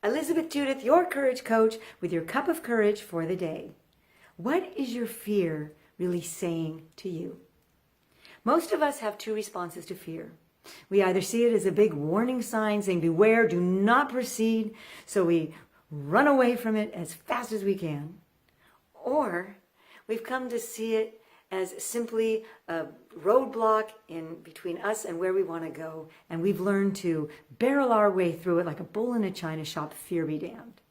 Elizabeth Judith, your courage coach, with your cup of courage for the day. What is your fear really saying to you? Most of us have two responses to fear. We either see it as a big warning sign saying, beware, do not proceed, so we run away from it as fast as we can. Or we've come to see it as simply a roadblock in between us and where we want to go, and we've learned to barrel our way through it like a bull in a china shop, fear be damned.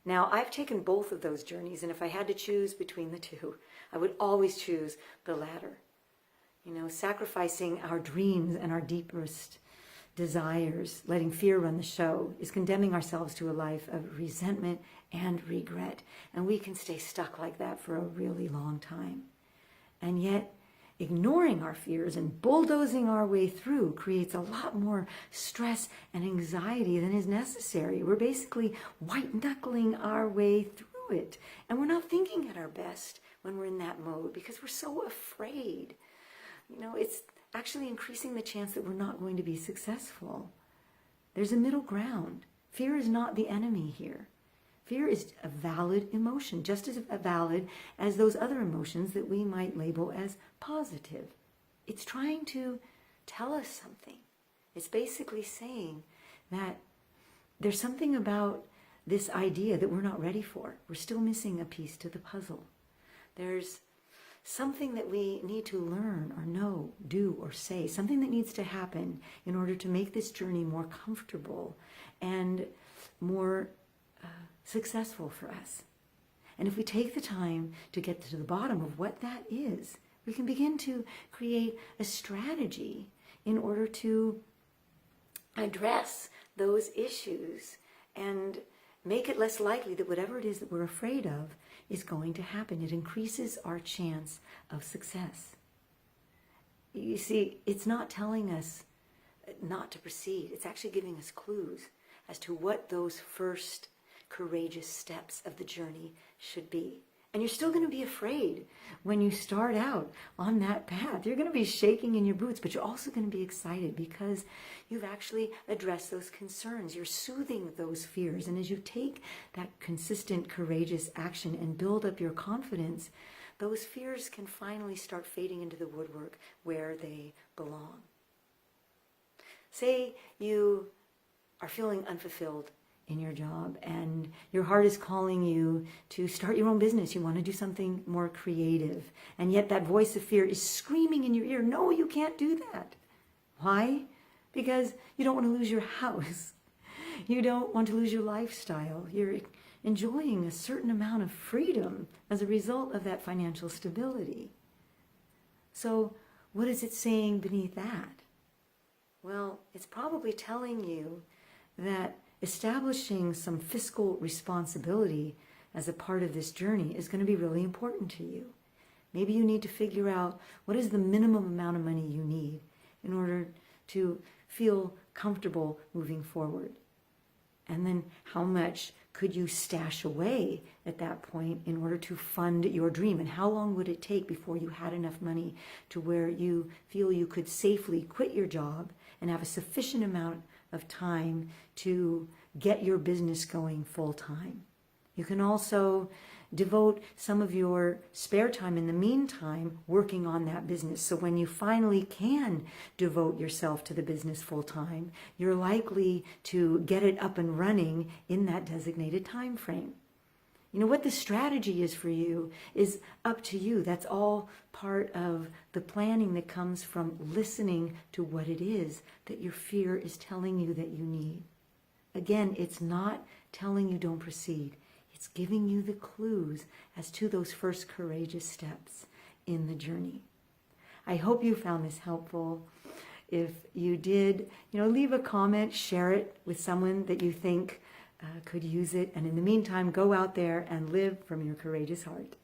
Now, I've taken both of those journeys, and if I had to choose between the two, I would always choose the latter. You know, sacrificing our dreams and our deepest desires, letting fear run the show, is condemning ourselves to a life of resentment and regret. And we can stay stuck like that for a really long time. And yet, ignoring our fears and bulldozing our way through creates a lot more stress and anxiety than is necessary. We're basically white-knuckling our way through it. And we're not thinking at our best when we're in that mode because we're so afraid. You know, it's actually increasing the chance that we're not going to be successful. There's a middle ground. Fear is not the enemy here. Fear is a valid emotion, just as valid as those other emotions that we might label as positive. It's trying to tell us something. It's basically saying that there's something about this idea that we're not ready for. We're still missing a piece to the puzzle. There's something that we need to learn or know, do or say, something that needs to happen in order to make this journey more comfortable and more successful for us. And if we take the time to get to the bottom of what that is, we can begin to create a strategy in order to address those issues and make it less likely that whatever it is that we're afraid of is going to happen. It increases our chance of success. You see, it's not telling us not to proceed. It's actually giving us clues as to what those first courageous steps of the journey should be. And you're still going to be afraid when you start out on that path. You're going to be shaking in your boots, but you're also going to be excited because you've actually addressed those concerns. You're soothing those fears. And as you take that consistent, courageous action and build up your confidence, those fears can finally start fading into the woodwork where they belong. Say you are feeling unfulfilled in your job and your heart is calling you to start your own business. You want to do something more creative. And yet that voice of fear is screaming in your ear, no, you can't do that. Why? Because you don't want to lose your house. You don't want to lose your lifestyle. You're enjoying a certain amount of freedom as a result of that financial stability. So what is it saying beneath that? Well, it's probably telling you that establishing some fiscal responsibility as a part of this journey is going to be really important to you. Maybe you need to figure out what is the minimum amount of money you need in order to feel comfortable moving forward. And then how much could you stash away at that point in order to fund your dream? And how long would it take before you had enough money to where you feel you could safely quit your job and have a sufficient amount of time to get your business going full time? You can also devote some of your spare time in the meantime working on that business. So when you finally can devote yourself to the business full time, you're likely to get it up and running in that designated time frame. You know, what the strategy is for you is up to you. That's all part of the planning that comes from listening to what it is that your fear is telling you that you need. Again, it's not telling you don't proceed. It's giving you the clues as to those first courageous steps in the journey. I hope you found this helpful. If you did, leave a comment, share it with someone that you think could use it. And in the meantime, go out there and live from your courageous heart.